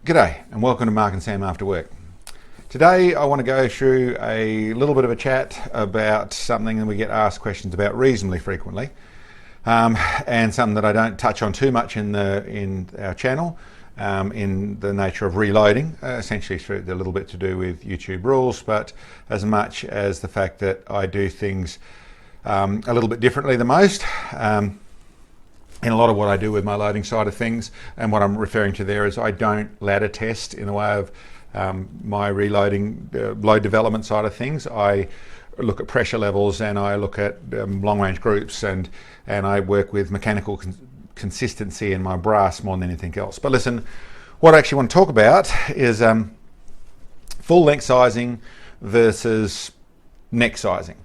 G'day and welcome to Mark and Sam After Work. Today I want to go through a little bit of a chat about something that we get asked questions about reasonably frequently, and something that I don't touch on too much in our channel, in the nature of reloading, essentially through a little bit to do with YouTube rules, but as much as the fact that I do things a little bit differently than most. In a lot of what I do with my loading side of things, and what I'm referring to there is I don't ladder test in the way of my reloading load development side of things. I look at pressure levels and I look at long range groups, and I work with mechanical consistency in my brass more than anything else. But listen, what I actually want to talk about is full length sizing versus neck sizing.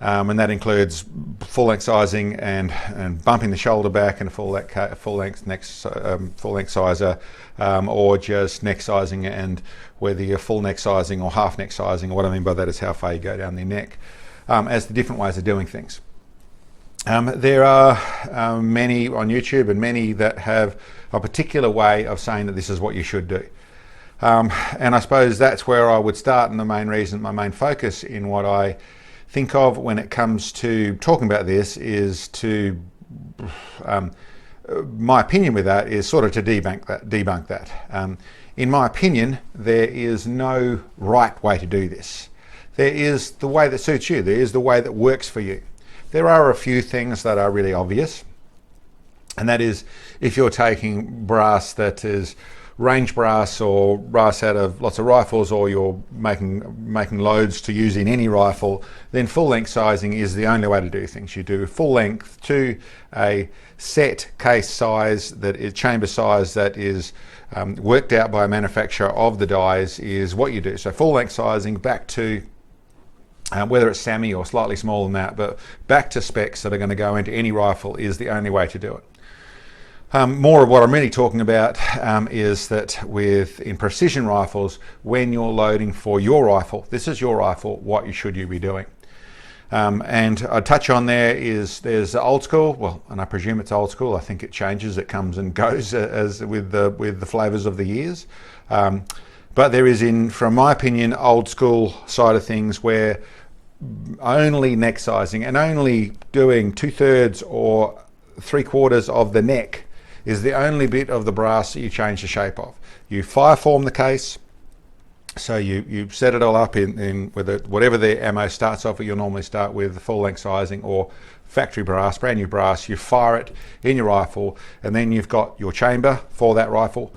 And that includes full length sizing and bumping the shoulder back and a full length sizer, or just neck sizing, and whether you're full neck sizing or half neck sizing. What I mean by that is how far you go down the neck, as the different ways of doing things. There are many on YouTube and many that have a particular way of saying that this is what you should do. And I suppose that's where I would start, and the main reason, my main focus in what I think of when it comes to talking about this is to, my opinion with that is sort of to debunk that. In my opinion, there is no right way to do this. There is the way that suits you. There is the way that works for you. There are a few things that are really obvious, and that is if you're taking brass that is range brass or brass out of lots of rifles, or you're making loads to use in any rifle, then full length sizing is the only way to do things. You do full length to a set case size, that is chamber size, that is worked out by a manufacturer of the dies, is what you do. So full length sizing back to whether it's SAMI or slightly smaller than that, but back to specs that are going to go into any rifle is the only way to do it. More of what I'm really talking about is that in precision rifles, when you're loading for your rifle, this is your rifle, what should you be doing? And I touch on there's old school, well, and I presume it's old school. I think it changes, it comes and goes as with the flavors of the years. But there is, from my opinion, old school side of things where only neck sizing and only doing 2/3 or 3/4 of the neck is the only bit of the brass that you change the shape of. You fire form the case, so you set it all up in whatever the ammo starts off with. You'll normally start with the full length sizing or factory brass, brand new brass. You fire it in your rifle, and then you've got your chamber for that rifle,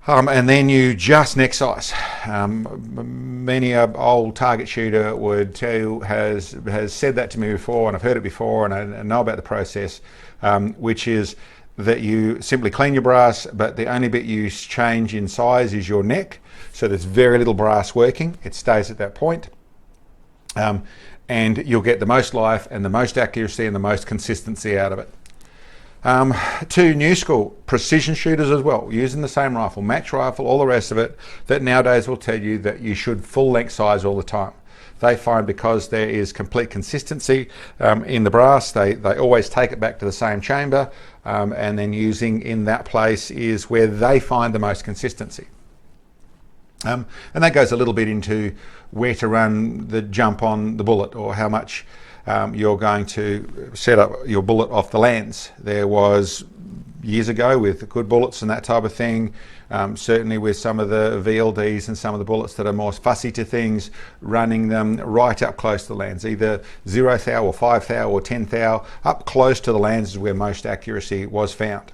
and then you just neck size. Many an old target shooter would tell you, has said that to me before, and I've heard it before, and I know about the process, which is that you simply clean your brass, but the only bit you change in size is your neck. So there's very little brass working. It stays at that point. And you'll get the most life and the most accuracy and the most consistency out of it. To new school precision shooters as well, using the same rifle, match rifle, all the rest of it, that nowadays will tell you that you should full length size all the time. They find because there is complete consistency in the brass, they always take it back to the same chamber, and then using in that place is where they find the most consistency. And that goes a little bit into where to run the jump on the bullet, or how much you're going to set up your bullet off the lands. There was, years ago, with good bullets and that type of thing, certainly with some of the VLDs and some of the bullets that are more fussy to things, running them right up close to the lands, either 0 thou or 5 thou or 10 thou, up close to the lands is where most accuracy was found.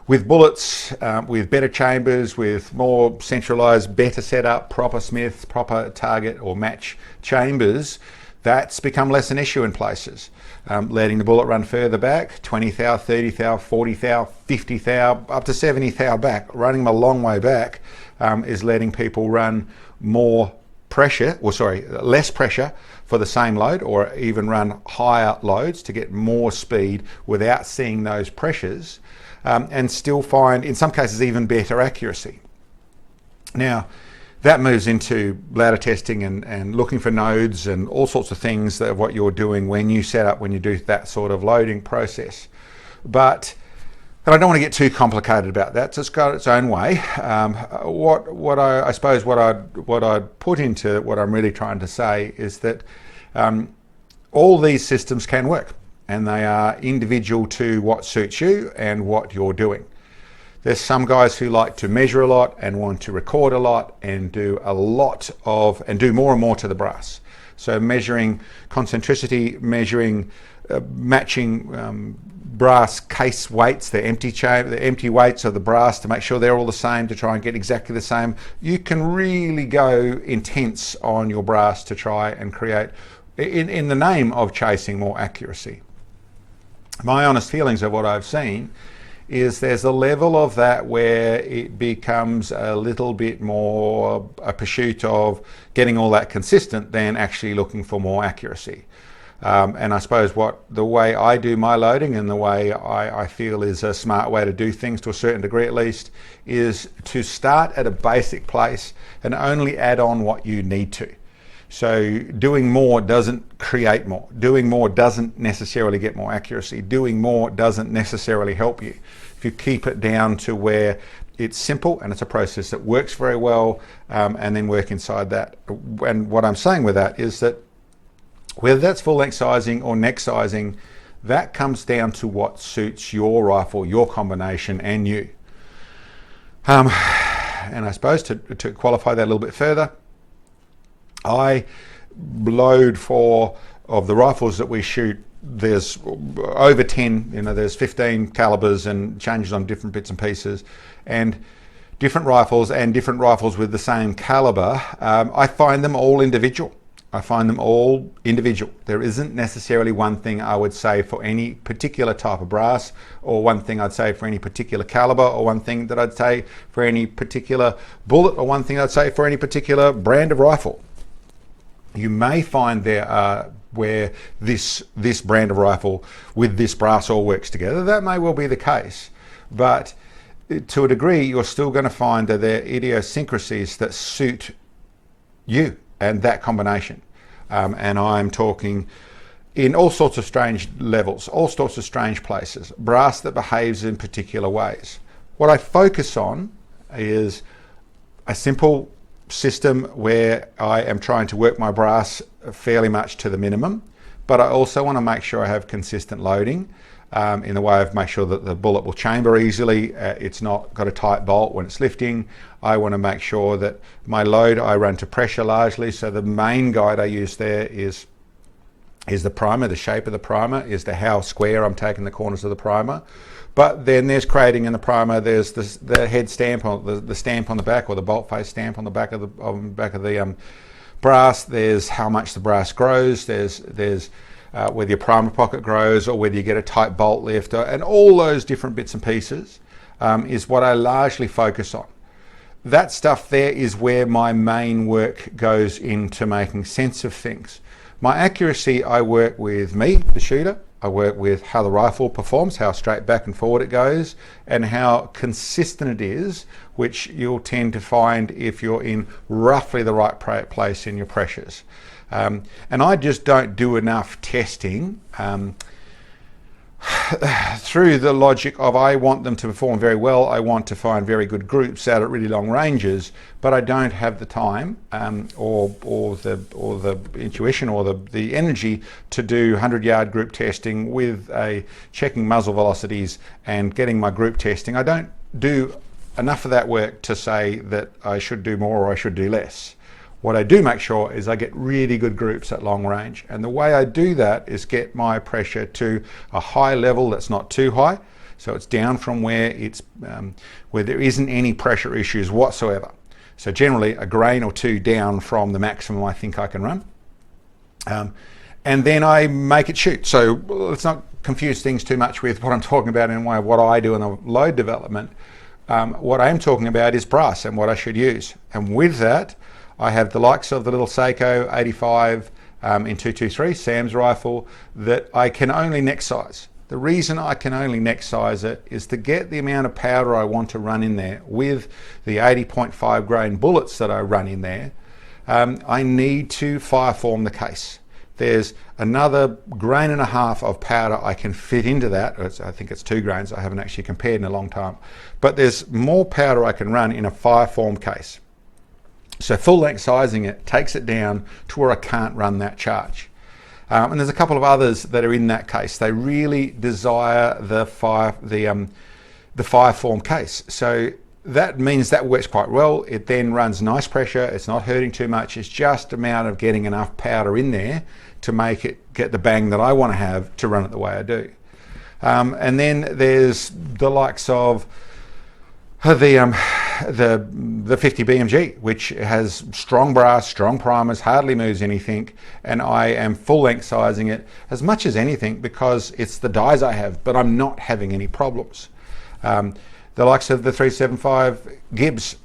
With bullets, with better chambers, with more centralized, better setup, proper smiths, proper target or match chambers, that's become less an issue in places. Letting the bullet run further back, 20 thou, 30 thou, 40 thou, 50 thou, up to 70 thou back, running them a long way back, is letting people run less pressure for the same load, or even run higher loads to get more speed without seeing those pressures, and still find, in some cases, even better accuracy. Now, that moves into ladder testing and looking for nodes and all sorts of things that what you're doing when you set up, when you do that sort of loading process. But And I don't want to get too complicated about that. So it's got its own way. I suppose what I'd put into what I'm really trying to say is that all these systems can work, and they are individual to what suits you and what you're doing. There's some guys who like to measure a lot and want to record a lot and do more and more to the brass. So measuring concentricity, measuring, matching brass case weights, the empty weights of the brass to make sure they're all the same, to try and get exactly the same. You can really go intense on your brass to try and create, in the name of chasing more accuracy. My honest feelings of what I've seen is there's a level of that where it becomes a little bit more a pursuit of getting all that consistent than actually looking for more accuracy. And I suppose the way I do my loading, and the way I feel is a smart way to do things to a certain degree at least, is to start at a basic place and only add on what you need to. So doing more doesn't create more. Doing more doesn't necessarily get more accuracy. Doing more doesn't necessarily help you. If you keep it down to where it's simple and it's a process that works very well, and then work inside that. And what I'm saying with that is that whether that's full length sizing or neck sizing, that comes down to what suits your rifle, your combination, and you. And I suppose to qualify that a little bit further, I load of the rifles that we shoot, there's over 10, there's 15 calibers and changes on different bits and pieces, and different rifles with the same caliber. I find them all individual. There isn't necessarily one thing I would say for any particular type of brass, or one thing I'd say for any particular caliber, or one thing that I'd say for any particular bullet, or one thing I'd say for any particular brand of rifle. You may find there are where this brand of rifle with this brass all works together. That may well be the case, but to a degree, you're still going to find that there are idiosyncrasies that suit you and that combination. And I'm talking in all sorts of strange levels, all sorts of strange places, brass that behaves in particular ways. What I focus on is a simple system where I am trying to work my brass fairly much to the minimum, but I also want to make sure I have consistent loading in the way of make sure that the bullet will chamber easily. It's not got a tight bolt when it's lifting. I want to make sure that my load I run to pressure largely, so the main guide I use there is the primer, the shape of the primer, is to how square I'm taking the corners of the primer. But then there's crating in the primer, there's the head stamp, on the stamp on the back, or the bolt face stamp on the back of the brass. There's how much the brass grows, there's whether your primer pocket grows or whether you get a tight bolt lift, and all those different bits and pieces is what I largely focus on. That stuff there is where my main work goes into making sense of things. My accuracy, I work with me, the shooter. I work with how the rifle performs, how straight back and forward it goes, and how consistent it is, which you'll tend to find if you're in roughly the right place in your pressures. And I just don't do enough testing through the logic of I want them to perform very well. I want to find very good groups out at really long ranges, but I don't have the time or the intuition or the energy to do 100-yard group testing with checking muzzle velocities and getting my group testing. I don't do enough of that work to say that I should do more or I should do less. What I do make sure is I get really good groups at long range. And the way I do that is get my pressure to a high level that's not too high. So it's down from where there isn't any pressure issues whatsoever. So generally a grain or two down from the maximum I think I can run. And then I make it shoot. So let's not confuse things too much with what I'm talking about in way of what I do in the load development. What I'm talking about is brass and what I should use. And with that, I have the likes of the little Seiko 85 in 223, Sam's rifle, that I can only neck size. The reason I can only neck size it is to get the amount of powder I want to run in there with the 80.5 grain bullets that I run in there. I need to fire form the case. there's another grain and a half of powder I can fit into that. I think it's 2 grains. I haven't actually compared in a long time. But there's more powder I can run in a 5-form case. So full length sizing it takes it down to where I can't run that charge. And there's a couple of others that are in that case. They really desire the 5-form case. So that means that works quite well. It then runs nice pressure. It's not hurting too much. It's just a matter of getting enough powder in there to make it get the bang that I want to have to run it the way I do. And then there's the likes of the 50 BMG, which has strong brass, strong primers, hardly moves anything, and I am full length sizing it as much as anything because it's the dies I have, but I'm not having any problems. The likes of the 375 Gibbs,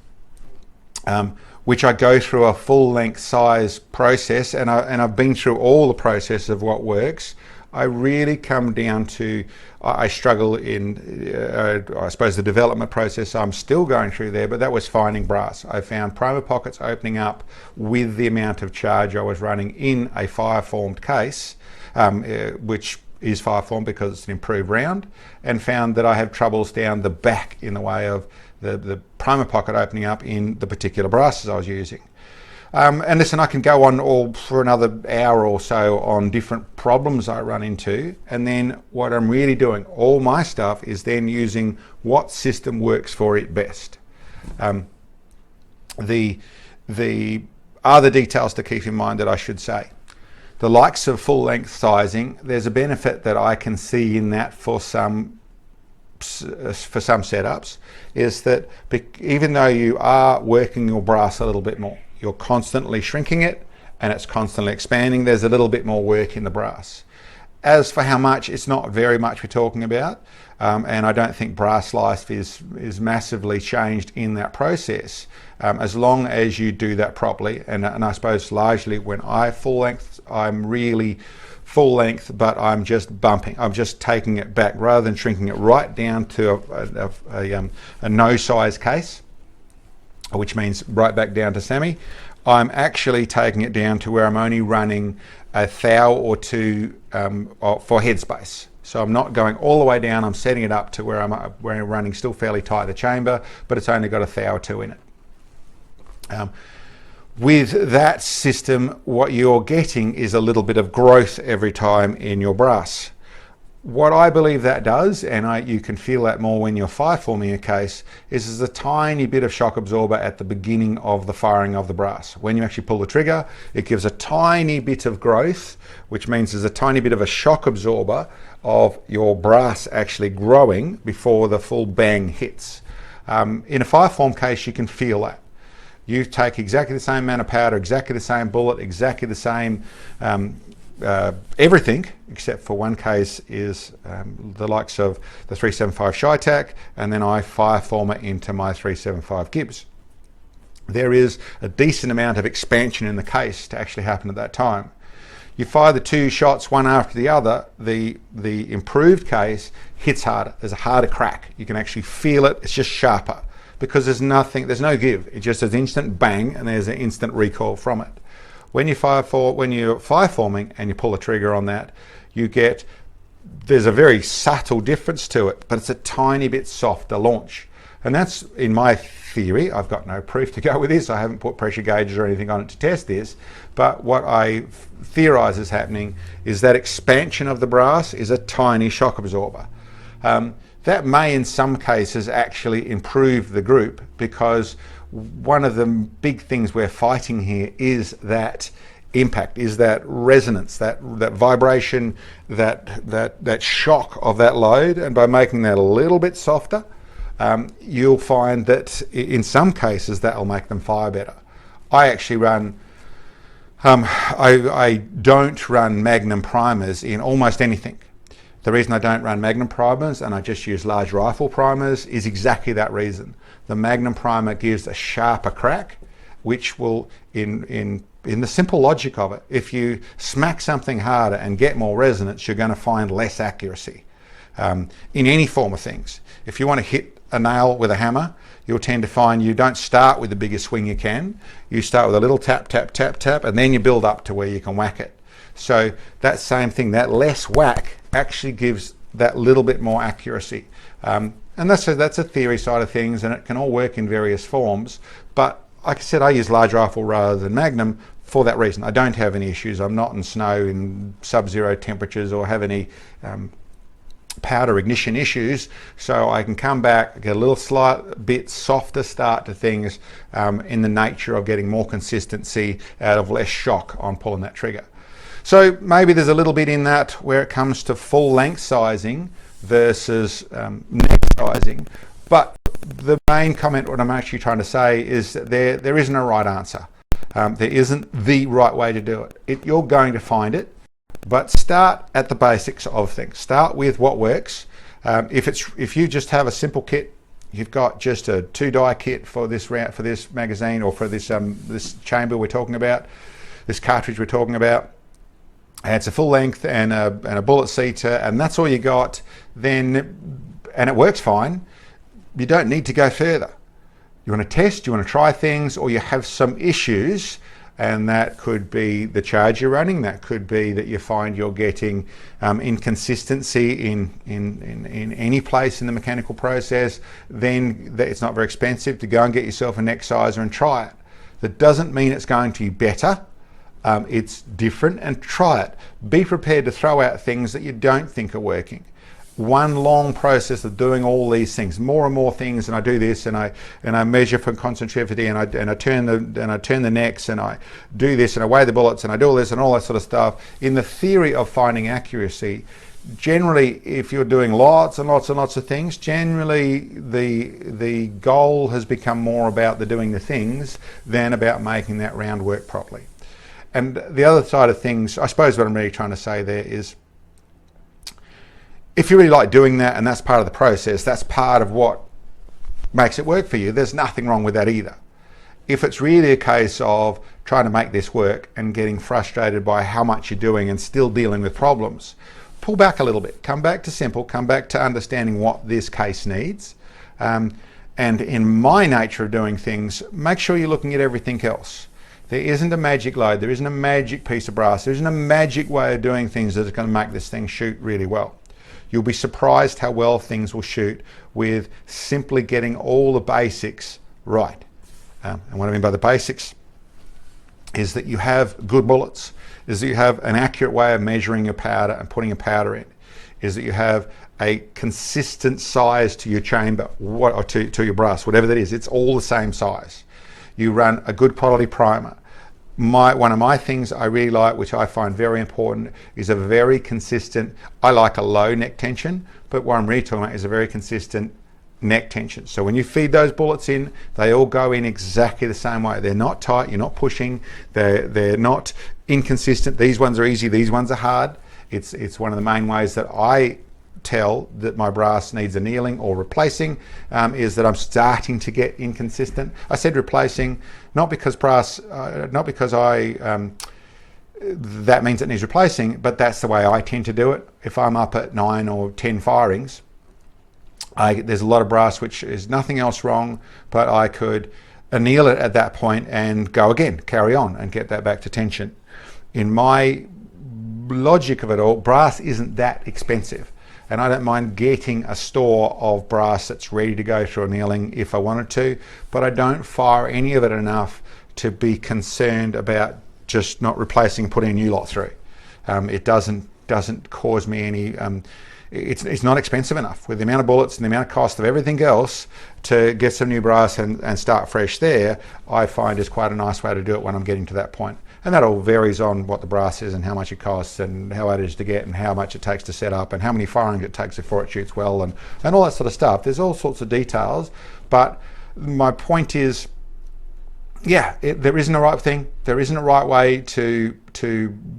which I go through a full length size process, and I've been through all the process of what works. I really come down to, I struggle in, I suppose, the development process I'm still going through there, but that was finding brass. I found primer pockets opening up with the amount of charge I was running in a 5-formed case, which is 5-form because it's an improved round, and found that I have troubles down the back in the way of the primer pocket opening up in the particular brasses I was using. And listen, I can go on all for another hour or so on different problems I run into, and then what I'm really doing, all my stuff is then using what system works for it best. The other details to keep in mind that I should say. The likes of full length sizing, there's a benefit that I can see in that for some setups, is that even though you are working your brass a little bit more, you're constantly shrinking it and it's constantly expanding, there's a little bit more work in the brass. As for how much, it's not very much we're talking about, and I don't think brass life is massively changed in that process, as long as you do that properly. And I suppose largely when I full length, I'm really full length, but I'm just bumping. I'm just taking it back rather than shrinking it right down to a no size case, which means right back down to semi. I'm actually taking it down to where I'm only running a thou or two for headspace. So I'm not going all the way down. I'm setting it up to where I'm running still fairly tight the chamber, but it's only got a thou or two in it. With that system, what you're getting is a little bit of growth every time in your brass. What I believe that does, and you can feel that more when you're 5-forming a case, is a tiny bit of shock absorber at the beginning of the firing of the brass. When you actually pull the trigger, it gives a tiny bit of growth, which means there's a tiny bit of a shock absorber of your brass actually growing before the full bang hits. In a 5-form case, you can feel that. You take exactly the same amount of powder, exactly the same bullet, exactly the same everything, except for one case is the likes of the 375 Shytac, and then I 5-form it into my 375 Gibbs. There is a decent amount of expansion in the case to actually happen at that time. You fire the 2 shots one after the other, the improved case hits harder. There's a harder crack. You can actually feel it. It's just sharper because there's no give. It just has instant bang and there's an instant recoil from it. When you're 5-forming and you pull the trigger on that, there's a very subtle difference to it, but it's a tiny bit softer launch. And that's, in my theory, I've got no proof to go with this, I haven't put pressure gauges or anything on it to test this, but what I theorize is happening is that expansion of the brass is a tiny shock absorber. That may in some cases actually improve the group, because one of the big things we're fighting here is that impact, is that resonance, that vibration, that shock of that load. And by making that a little bit softer, you'll find that in some cases that'll make them fire better. I actually run I don't run Magnum primers in almost anything. The reason I don't run Magnum primers and I just use large rifle primers is exactly that reason. The Magnum primer gives a sharper crack, which will, in the simple logic of it, if you smack something harder and get more resonance, you're going to find less accuracy in any form of things. If you want to hit a nail with a hammer, you'll tend to find you don't start with the biggest swing you can. You start with a little tap, tap, tap, tap, and then you build up to where you can whack it. So that same thing, that less whack actually gives that little bit more accuracy. And that's a theory side of things, and it can all work in various forms. But like I said, I use large rifle rather than Magnum for that reason. I don't have any issues. I'm not in snow in sub-zero temperatures or have any powder ignition issues, so I can come back, get a little slight bit softer start to things in the nature of getting more consistency out of less shock on pulling that trigger. So maybe there's a little bit in that where it comes to full length sizing versus neck sizing, but the main comment, what I'm actually trying to say, is that there isn't a right answer. There isn't the right way to do it. You're going to find it, but start at the basics of things. Start with what works. If you just have a simple kit, you've got just a 2-die kit for this magazine, or for this chamber we're talking about, this cartridge we're talking about, and it's a full length and a bullet seater, and that's all you got, and it works fine, you don't need to go further. You want to test, you want to try things, or you have some issues, and that could be the charge you're running, that could be that you find you're getting inconsistency in any place in the mechanical process. Then it's not very expensive to go and get yourself a neck sizer and try it. That doesn't mean it's going to be better. It's different, and try it. Be prepared to throw out things that you don't think are working. One long process of doing all these things, more and more things, and I do this, and I measure for concentricity, and I turn the necks, and I do this, and I weigh the bullets, and I do all this and all that sort of stuff. In the theory of finding accuracy, generally, if you're doing lots and lots and lots of things, generally the goal has become more about doing the things than about making that round work properly. And the other side of things, I suppose what I'm really trying to say there is, if you really like doing that and that's part of the process, that's part of what makes it work for you, there's nothing wrong with that either. If it's really a case of trying to make this work and getting frustrated by how much you're doing and still dealing with problems, pull back a little bit, come back to simple, come back to understanding what this case needs. And in my nature of doing things, make sure you're looking at everything else. There isn't a magic load, there isn't a magic piece of brass, there isn't a magic way of doing things that is going to make this thing shoot really well. You'll be surprised how well things will shoot with simply getting all the basics right. And what I mean by the basics is that you have good bullets, is that you have an accurate way of measuring your powder and putting your powder in, is that you have a consistent size to your chamber, or to your brass, whatever that is, it's all the same size. You run a good quality primer. One of my things I really like, which I find very important, is a very consistent, I like a low neck tension, but what I'm really talking about is a very consistent neck tension. So when you feed those bullets in, they all go in exactly the same way. They're not tight, you're not pushing, they're not inconsistent. These ones are easy, these ones are hard. It's one of the main ways that I tell that my brass needs annealing or replacing, is that I'm starting to get inconsistent. I said replacing, not because that means it needs replacing, but that's the way I tend to do it. If I'm up at 9 or 10 firings, there's a lot of brass which is nothing else wrong, but I could anneal it at that point and go again, carry on and get that back to tension. In my logic of it all, brass isn't that expensive. And I don't mind getting a store of brass that's ready to go through annealing if I wanted to, but I don't fire any of it enough to be concerned about just not replacing and putting a new lot through. It doesn't cause me any, it's not expensive enough with the amount of bullets and the amount of cost of everything else to get some new brass and start fresh there. I find is quite a nice way to do it when I'm getting to that point. And that all varies on what the brass is and how much it costs and how hard it is to get and how much it takes to set up and how many firings it takes before it shoots well and all that sort of stuff. There's all sorts of details, but my point is, yeah, there isn't a right thing. There isn't a right way to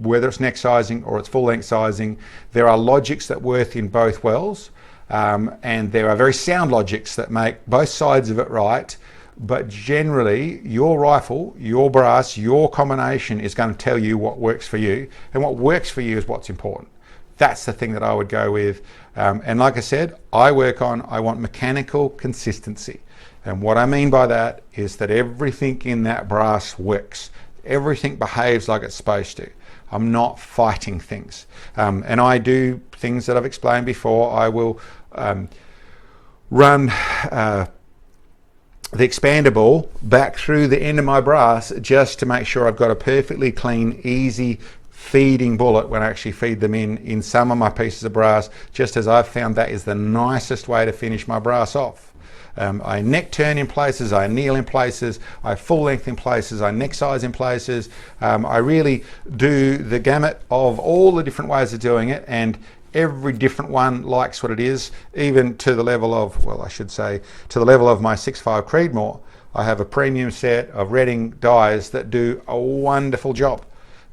whether it's neck sizing or it's full length sizing. There are logics that work in both wells, and there are very sound logics that make both sides of it right. But generally, your rifle, your brass, your combination is going to tell you what works for you, and what works for you is what's important. That's the thing that I would go with. And like I said, I want mechanical consistency. And what I mean by that is that everything in that brass works. Everything behaves like it's supposed to. I'm not fighting things. And I do things that I've explained before. I will run the expandable back through the end of my brass just to make sure I've got a perfectly clean, easy feeding bullet when I actually feed them in some of my pieces of brass, just as I've found that is the nicest way to finish my brass off. I neck turn in places, I kneel in places, I full length in places, I neck size in places. I really do the gamut of all the different ways of doing it, and every different one likes what it is, even to the level of, well, I should say, to the level of my 6.5 Creedmoor. I have a premium set of Reading dies that do a wonderful job.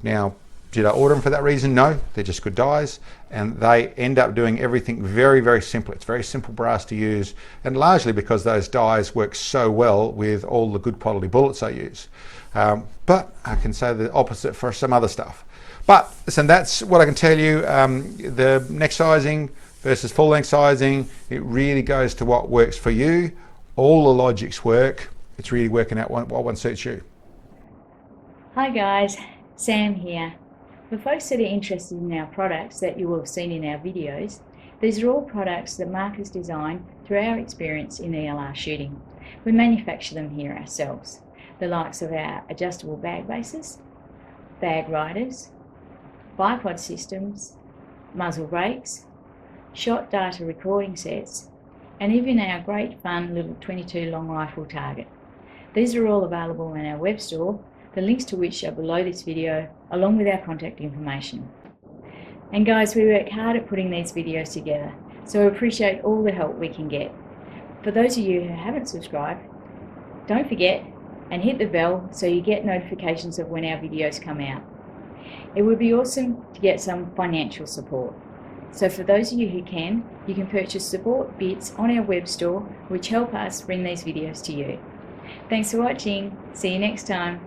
Now, did I order them for that reason? No, they're just good dies, and they end up doing everything very, very simple. It's very simple brass to use, and largely because those dies work so well with all the good quality bullets I use. But I can say the opposite for some other stuff. But listen, that's what I can tell you. The neck sizing versus full length sizing, it really goes to what works for you. All the logics work. It's really working out what one suits you. Hi guys, Sam here. For folks that are interested in our products that you will have seen in our videos, these are all products that Mark has designed through our experience in ELR shooting. We manufacture them here ourselves. The likes of our adjustable bag bases, bag riders, bipod systems, muzzle brakes, shot data recording sets, and even our great fun little 22 long rifle target. These are all available in our web store, the links to which are below this video, along with our contact information. And guys, we work hard at putting these videos together, so we appreciate all the help we can get. For those of you who haven't subscribed, don't forget and hit the bell so you get notifications of when our videos come out. It would be awesome to get some financial support. So for those of you who can, you can purchase support bits on our web store, which help us bring these videos to you. Thanks for watching. See you next time.